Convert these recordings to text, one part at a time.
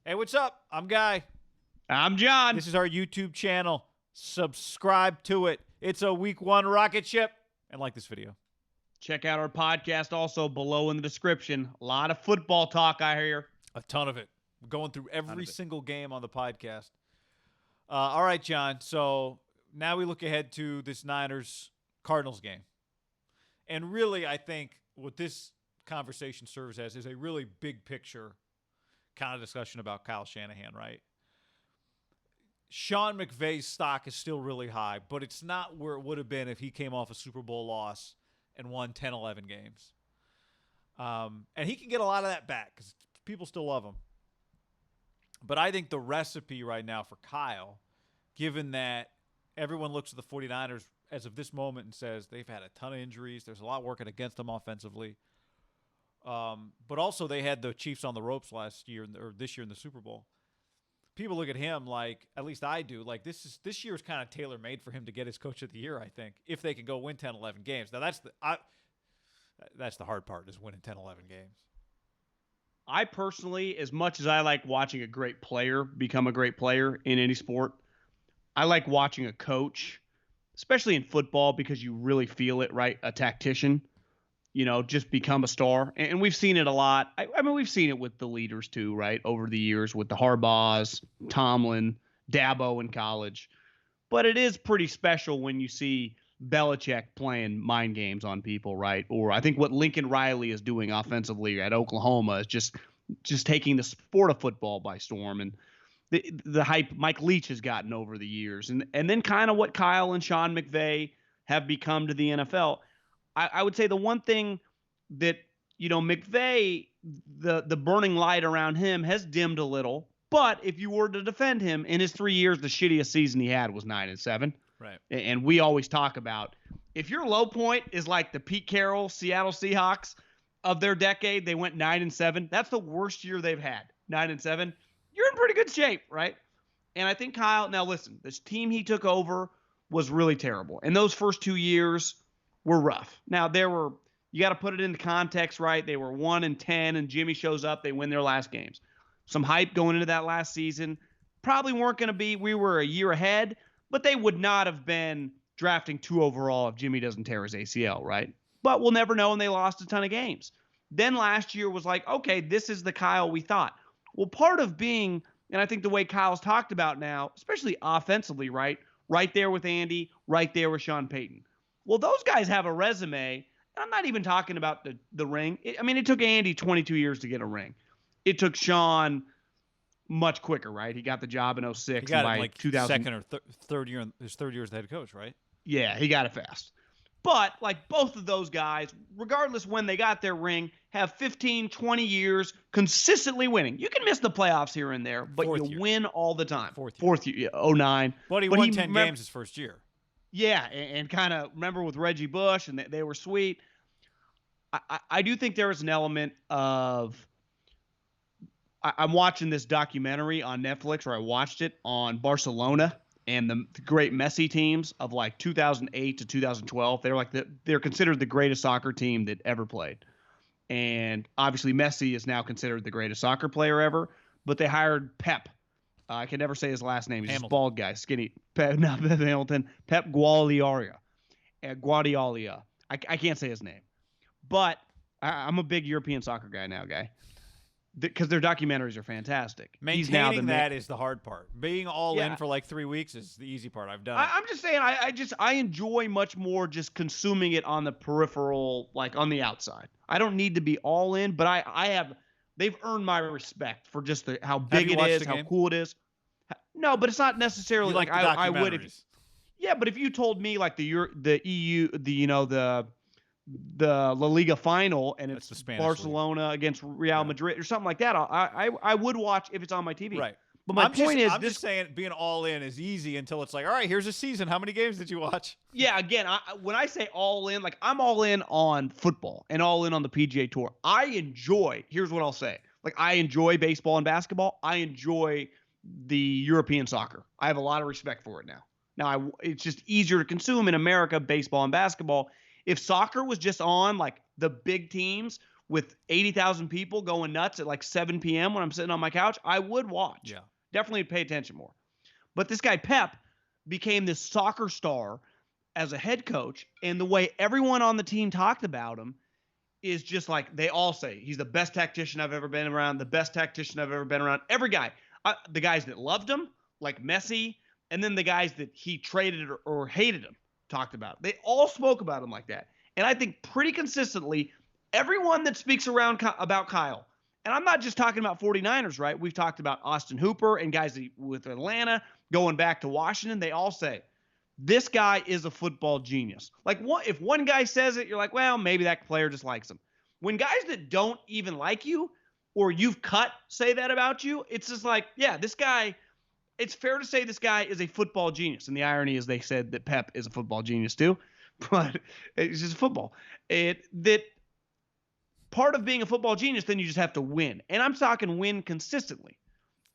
Hey, what's up? I'm Guy. I'm John. This is our YouTube channel. Subscribe to it. It's a week one rocket ship. And like this video. Check out our podcast also below in the description. A lot of football talk I hear. A ton of it. We're going through every single game on the podcast. All right, John. So now we look ahead to this Niners-Cardinals game. And really, I think what this conversation serves as is a really big picture kind of discussion about Kyle Shanahan, right? Sean McVay's stock is still really high, but it's not where it would have been if he came off a Super Bowl loss and won 10, 11 games. And he can get a lot of that back because people still love him. But I think the recipe right now for Kyle, given that everyone looks at the 49ers as of this moment and says they've had a ton of injuries, there's a lot working against them offensively. But also they had the Chiefs on the ropes last year or this year in the Super Bowl. People look at him like, at least I do, like this year is kind of tailor-made for him to get his coach of the year, I think, if they can go win 10, 11 games. Now that's the hard part, is winning 10, 11 games. I personally, as much as I like watching a great player become a great player in any sport, I like watching a coach, especially in football, because you really feel it, right? A tactician, just become a star. And we've seen it a lot. I mean, we've seen it with the leaders too, right? Over the years with the Harbaughs, Tomlin, Dabo in college. But it is pretty special when you see Belichick playing mind games on people, right? Or I think what Lincoln Riley is doing offensively at Oklahoma is just taking the sport of football by storm. And the hype Mike Leach has gotten over the years. And then kind of what Kyle and Sean McVay have become to the NFL. I would say the one thing that, McVay, the burning light around him has dimmed a little. But if you were to defend him, in his 3 years, the shittiest season he had was 9-7. Right. And we always talk about, if your low point is like the Pete Carroll Seattle Seahawks of their decade, they went 9-7. That's the worst year they've had, 9-7. You're in pretty good shape, right? And I think Kyle, now listen, this team he took over was really terrible. And those first 2 years were rough. Now, you got to put it into context, right? They were 1-10, and Jimmy shows up. They win their last games. Some hype going into that last season. Probably weren't going to be, we were a year ahead, but they would not have been drafting 2 overall if Jimmy doesn't tear his ACL, right? But we'll never know, and they lost a ton of games. Then last year was like, okay, this is the Kyle we thought. Well, part of being, and I think the way Kyle's talked about now, especially offensively, right? Right there with Andy, right there with Sean Payton. Well, those guys have a resume. I'm not even talking about the ring. It took Andy 22 years to get a ring. It took Sean much quicker, right? He got the job in 06. He got by it like 2000, second or third year, his third year as the head coach, right? Yeah, he got it fast. But like both of those guys, regardless when they got their ring, have 15, 20 years consistently winning. You can miss the playoffs here and there, but you win all the time. Fourth year, 09. But he won 10 games his first year. Yeah, and kind of remember with Reggie Bush, and they were sweet. I do think there is an element of I'm watching this documentary on Netflix, or I watched it on Barcelona and the great Messi teams of like 2008 to 2012. They're considered the greatest soccer team that ever played. And obviously Messi is now considered the greatest soccer player ever, but they hired Pep. I can never say his last name. He's a bald guy, skinny. Pep Hamilton. Pep Guardiola. Guardiola. I can't say his name. But I'm a big European soccer guy now, because their documentaries are fantastic. Maintaining that is the hard part. Being all in for like 3 weeks is the easy part. I've done it. I'm just saying, I enjoy much more just consuming it on the peripheral, like on the outside. I don't need to be all in, but they've earned my respect for just how big it is, how cool it is. No, but it's not necessarily like I would. Yeah, but if you told me like the EU, the La Liga final, and it's Barcelona against Real Madrid or something like that, I would watch if it's on my TV. Right. But my point is, I'm just saying being all in is easy until it's like, all right, here's a season. How many games did you watch? Yeah, again, when I say all in, like I'm all in on football and all in on the PGA Tour. Here's what I'll say. Like I enjoy baseball and basketball. I enjoy the European soccer. I have a lot of respect for it now. Now, it's just easier to consume in America, baseball and basketball. If soccer was just on, like the big teams with 80,000 people going nuts at like 7 p.m. when I'm sitting on my couch, I would watch. Yeah. Definitely pay attention more. But this guy Pep became this soccer star as a head coach, and the way everyone on the team talked about him is just like they all say he's the best tactician I've ever been around, the best tactician I've ever been around. Every guy, the guys that loved him, like Messi, and then the guys that he traded or hated him, talked about. They all spoke about him like that. And I think pretty consistently, everyone that speaks around about Kyle, and I'm not just talking about 49ers, right? We've talked about Austin Hooper and guys with Atlanta going back to Washington. They all say, this guy is a football genius. Like, if one guy says it, you're like, well, maybe that player just likes him. When guys that don't even like you or you've cut say that about you, it's just like, yeah, this guy, it's fair to say this guy is a football genius. And the irony is they said that Pep is a football genius too, but it's just football. That part of being a football genius, then you just have to win. And I'm talking win consistently.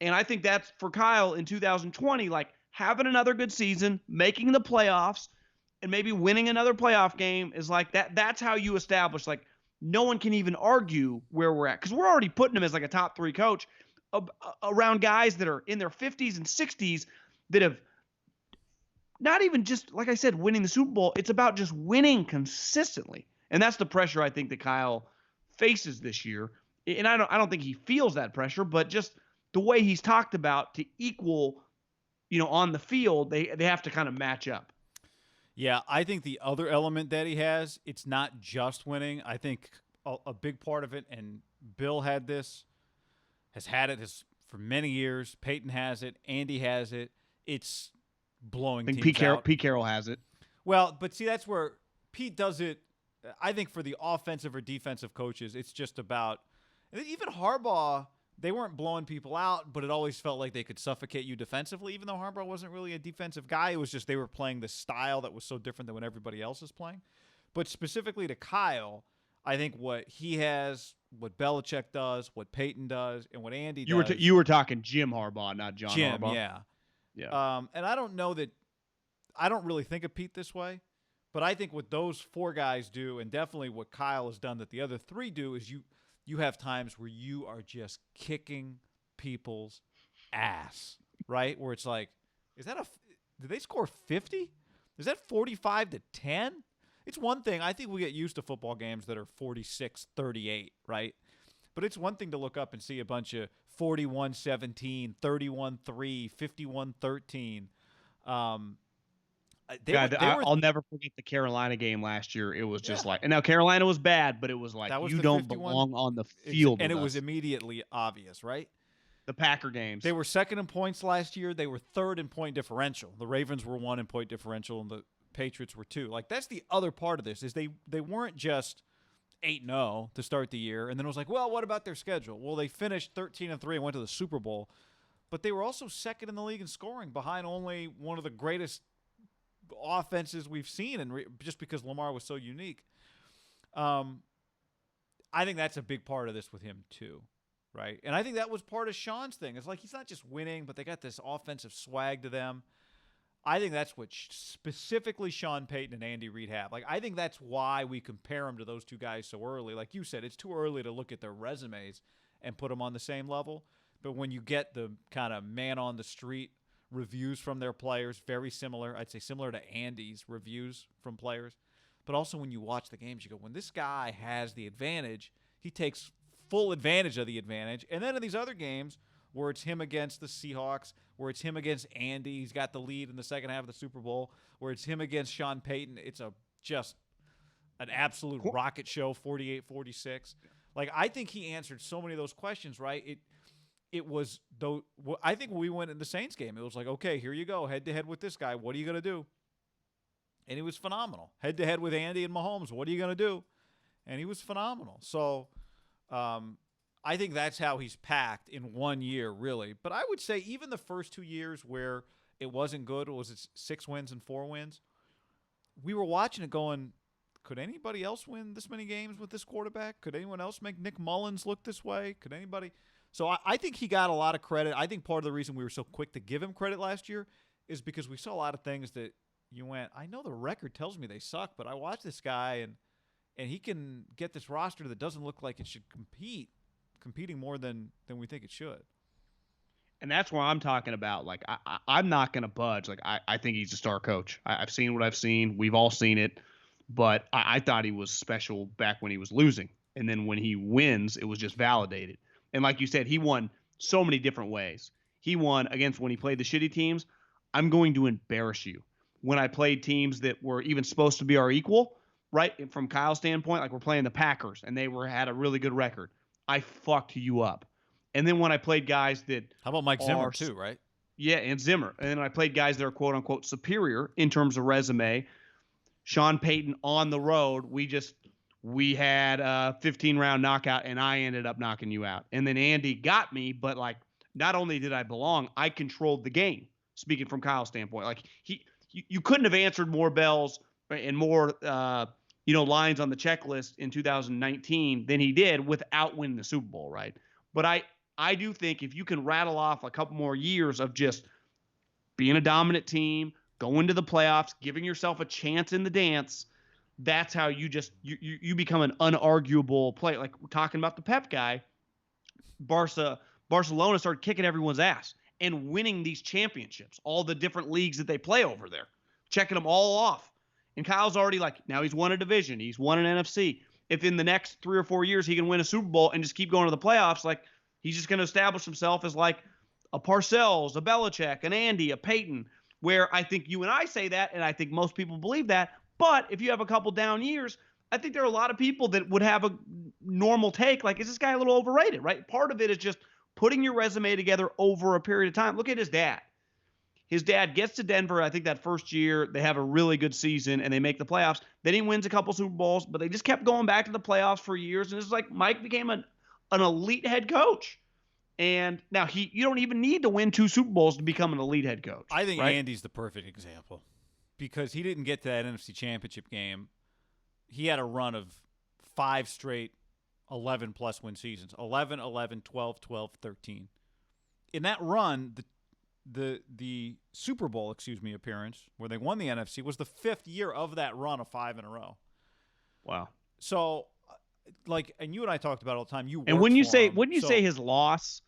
And I think that's for Kyle in 2020, like having another good season, making the playoffs, and maybe winning another playoff game is like that. That's how you establish, like, no one can even argue where we're at, because we're already putting him as like a top 3 coach around guys that are in their 50s and 60s that have not even just, like I said, winning the Super Bowl. It's about just winning consistently. And that's the pressure I think that Kyle faces this year. And I don't think he feels that pressure, but just the way he's talked about to equal, on the field, they have to kind of match up. Yeah, I think the other element that he has, it's not just winning. I think a big part of it, and Bill has had it for many years. Peyton has it. Andy has it. It's blowing teams out. Pete Carroll has it. Well, but see, that's where Pete does it. I think for the offensive or defensive coaches, it's just about – even Harbaugh – they weren't blowing people out, but it always felt like they could suffocate you defensively, even though Harbaugh wasn't really a defensive guy. It was just they were playing the style that was so different than what everybody else is playing. But specifically to Kyle, I think what he has, what Belichick does, what Peyton does, and what Andy does. You were talking Jim Harbaugh, not John Harbaugh. Yeah. And I don't know that – I don't really think of Pete this way, but I think what those 4 guys do, and definitely what Kyle has done that the other 3 do, is you have times where you are just kicking people's ass, right? Where it's like, did they score 50? Is that 45-10? It's one thing. I think we get used to football games that are 46-38, right? But it's one thing to look up and see a bunch of 41-17, 31-3, 51-13. I'll never forget the Carolina game last year. It was just like, and now Carolina was bad, but it was like, you don't belong on the field. And it was immediately obvious, right? The Packer games. They were second in points last year. They were third in point differential. The Ravens were 1 in point differential, and the Patriots were 2. Like, that's the other part of this, is they weren't just 8-0 to start the year, and then it was like, well, what about their schedule? Well, they finished 13-3 and went to the Super Bowl, but they were also second in the league in scoring, behind only one of the greatest offenses we've seen, and just because Lamar was so unique. I think that's a big part of this with him too, right? And I think that was part of Sean's thing. It's like he's not just winning, but they got this offensive swag to them. I think that's what specifically Sean Payton and Andy Reid have. Like, I think that's why we compare them to those 2 guys so early. Like you said, it's too early to look at their resumes and put them on the same level. But when you get the kind of man on the street reviews from their players, very similar. I'd say similar to Andy's reviews from players. But also when you watch the games, you go, when this guy has the advantage, he takes full advantage of the advantage. And then in these other games where it's him against the Seahawks, where it's him against Andy, he's got the lead in the second half of the Super Bowl, where it's him against Sean Payton, it's just an absolute rocket show, 48-46. Like, I think he answered so many of those questions, right? It was, though, I think when we went in the Saints game, it was like, okay, here you go, head-to-head with this guy. What are you going to do? And he was phenomenal. Head-to-head with Andy and Mahomes. What are you going to do? And he was phenomenal. So I think that's how he's packed in 1 year, really. But I would say even the first 2 years where it wasn't good, was it 6 wins and 4 wins? We were watching it going, could anybody else win this many games with this quarterback? Could anyone else make Nick Mullins look this way? Could anybody? So I think he got a lot of credit. I think part of the reason we were so quick to give him credit last year is because we saw a lot of things that you went, I know the record tells me they suck, but I watched this guy and and he can get this roster that doesn't look like it should competing more than we think it should. And that's where I'm talking about. Like, I'm not going to budge. Like, I think he's a star coach. I've seen what I've seen. We've all seen it. But I thought he was special back when he was losing. And then when he wins, it was just validated. And like you said, he won so many different ways. He won against when he played the shitty teams. I'm going to embarrass you. When I played teams that were even supposed to be our equal, right? From Kyle's standpoint, like we're playing the Packers and they had a really good record. I fucked you up. And then when I played guys that how about Mike Zimmer too, right? Yeah, and Zimmer. And then I played guys that are quote unquote superior in terms of resume. Sean Payton on the road, we had a 15-round knockout and I ended up knocking you out. And then Andy got me, but like not only did I belong, I controlled the game. Speaking from Kyle's standpoint, like you couldn't have answered more bells and more lines on the checklist in 2019 than he did without winning the Super Bowl, right? But I do think if you can rattle off a couple more years of just being a dominant team, going to the playoffs, giving yourself a chance in the dance, that's how you become an unarguable player. Like we're talking about the Pep guy, Barcelona started kicking everyone's ass and winning these championships, all the different leagues that they play over there, checking them all off. And Kyle's already like, now he's won a division, he's won an NFC. If in the next 3 or 4 years he can win a Super Bowl and just keep going to the playoffs, like he's just going to establish himself as like a Parcells, a Belichick, an Andy, a Peyton, where I think you and I say that, and I think most people believe that. But if you have a couple down years, I think there are a lot of people that would have a normal take, like, is this guy a little overrated, right? Part of it is just putting your resume together over a period of time. Look at his dad. His dad gets to Denver, I think that first year, they have a really good season, and they make the playoffs. Then he wins a couple Super Bowls, but they just kept going back to the playoffs for years, and it's like Mike became an elite head coach. And now you don't even need to win 2 Super Bowls to become an elite head coach. I think right? Andy's the perfect example because he didn't get to that NFC Championship game. He had a run of 5 straight 11-plus win seasons, 11, 11, 12, 12, 13. In that run, the Super Bowl, appearance, where they won the NFC, was the 5th year of that run of 5 in a row. Wow. So, like, and you and I talked about it all the time. And when you say his loss,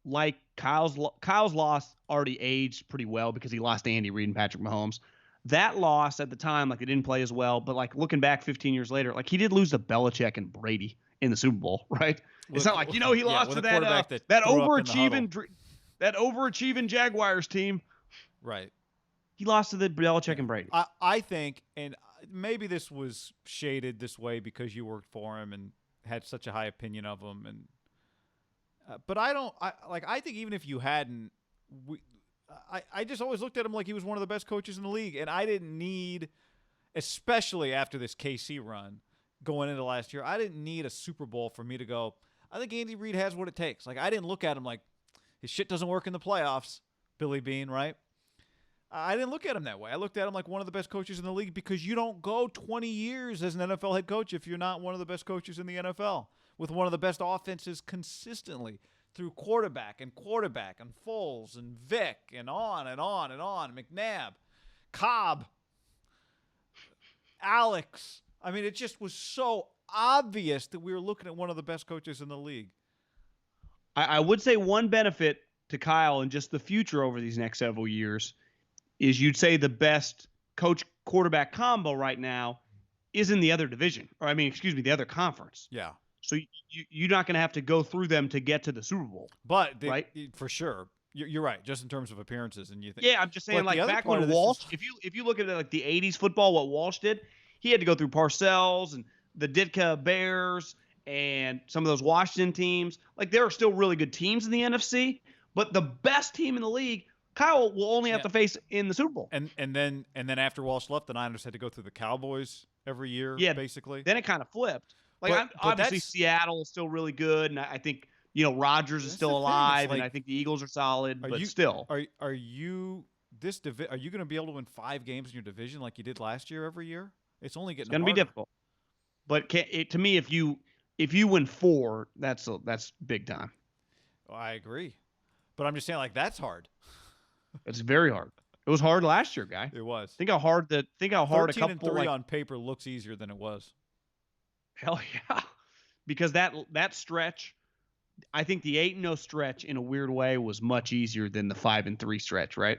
like Kyle's loss already aged pretty well because he lost to Andy Reid and Patrick Mahomes. That loss at the time, like, they didn't play as well, but like looking back 15 years later, like he did lose to Belichick and Brady in the Super Bowl, right? It's not like, he lost to that overachieving Jaguars team. Right. He lost to the Belichick and Brady. I think, and maybe this was shaded this way because you worked for him and had such a high opinion of him, and but I think even if you hadn't, I just always looked at him like he was one of the best coaches in the league, and I didn't need, especially after this KC run going into last year, I didn't need a Super Bowl for me to go, I think Andy Reid has what it takes. Like, I didn't look at him like his shit doesn't work in the playoffs, Billy Bean, right? I didn't look at him that way. I looked at him like one of the best coaches in the league because you don't go 20 years as an NFL head coach if you're not one of the best coaches in the NFL with one of the best offenses consistently through quarterback and Foles and Vic and on and on and on, McNabb, Cobb, Alex. I mean, it just was so obvious that we were looking at one of the best coaches in the league. I would say one benefit to Kyle and just the future over these next several years is you'd say the best coach-quarterback combo right now is in the other division. Or, the other conference. Yeah. So you're not going to have to go through them to get to the Super Bowl. But, right? For sure. You're right, just in terms of appearances. And you think, yeah, I'm just saying, like, back when Walsh, if you look at like the 80s football, what Walsh did, he had to go through Parcells and the Ditka Bears and some of those Washington teams. Like, there are still really good teams in the NFC, but the best team in the league, Kyle will only have to face in the Super Bowl. And then after Walsh left, the Niners had to go through the Cowboys every year, basically. Then it kind of flipped. Like, obviously Seattle is still really good, and I think Rodgers is still alive, and I think the Eagles are solid. But still, are you going to be able to win 5 games in your division like you did last year every year? It's only getting. It's going to be difficult. But to me, if you win 4, that's big time. Well, I agree, but I'm just saying, like, that's hard. It's very hard. It was hard last year, guy. It was. Think how hard a couple 13-3 on paper looks easier than it was. Hell yeah. Because that stretch, I think the 8-0 stretch in a weird way was much easier than the 5-3 stretch, right?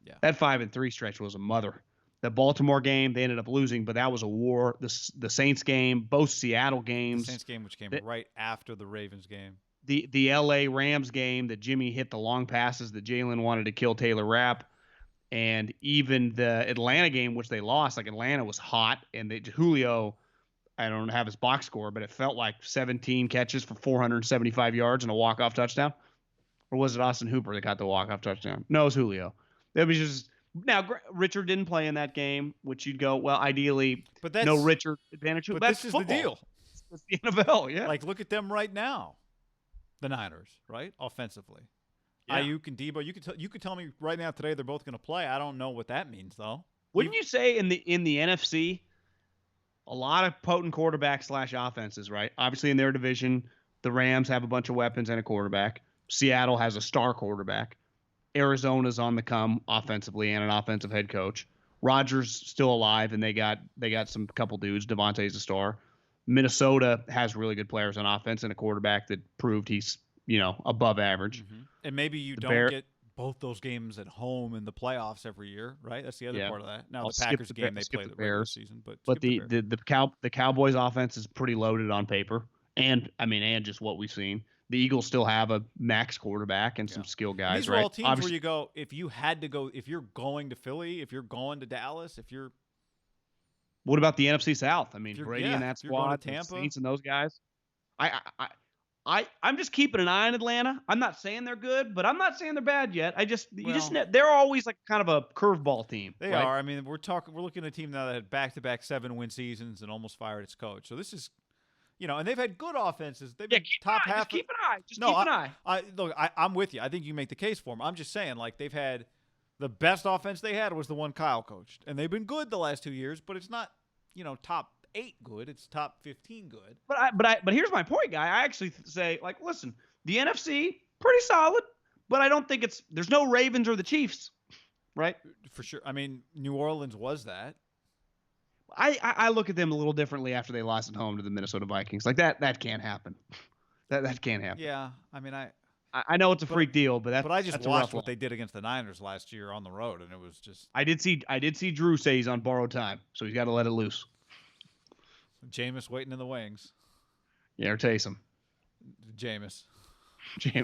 Yeah. That 5-3 stretch was a mother. The Baltimore game, they ended up losing, but that was a war. The Saints game, both Seattle The games, Saints game, which came the right after the Ravens game. the LA Rams game that Jimmy hit the long passes that Jalen wanted to kill Taylor Rapp, and even the Atlanta game, which they lost. Like Atlanta was hot, and Julio, I don't have his box score, but it felt like 17 catches for 475 yards and a walk-off touchdown. Or was it Austin Hooper that got the walk-off touchdown? No, it was Julio. It was just now Richard didn't play in that game, which you'd go, well, ideally, But no that's Richard advantage. but That's this is the football. deal. It's the NFL, yeah. Like, look at them right now, the Niners, right? Offensively, Yeah. Ayuk and Debo. You could tell me right now today they're both going to play. I don't know what that means though. Wouldn't you say in the NFC, a lot of potent quarterbacks / offenses, right? Obviously, in their division, the Rams have a bunch of weapons and a quarterback. Seattle has a star quarterback. Arizona's on the come offensively and an offensive head coach. Rodgers still alive, and they got some couple dudes. Devontae's a star. Minnesota has really good players on offense and a quarterback that proved he's above average. And maybe you The don't get both those games at home in the playoffs every year, right? That's the other part of that. Now the Packers game they play the regular season, but the Cowboys offense is pretty loaded on paper, and just what we've seen. The Eagles still have a max quarterback and some skill guys. And these are right? all teams where you go, if you had to go, if you're going to Philly, if you're going to Dallas, if you're what about the NFC South? I mean, Brady and that if you're going squad, to Tampa, the Saints and those guys. I'm just keeping an eye on Atlanta. I'm not saying they're good, but I'm not saying they're bad yet. They're always like kind of a curveball team. They right? are. I mean, we're looking at a team now that had back-to-back 7-win seasons and almost fired its coach. So this is, and they've had good offenses. They've been top half. Just keep an eye. Just keep an eye. Look, I'm with you. I think you make the case for them. I'm just saying, like, they've had the best offense they had was the one Kyle coached, and they've been good the last 2 years, but it's not, top 8 good. It's top 15 good. But here's my point, guy. I actually say, like, listen, the NFC pretty solid, but I don't think there's no Ravens or the Chiefs, right? For sure. I mean, New Orleans was that. I look at them a little differently after they lost at home to the Minnesota Vikings. Like that can't happen. That can't happen. Yeah, I mean, I know it's a freak deal, but I just watched what they did against the Niners last year on the road, and it was just. I did see Drew say he's on borrowed time, so he's got to let it loose. Jameis waiting in the wings. Yeah, or Taysom. Jameis. Yeah.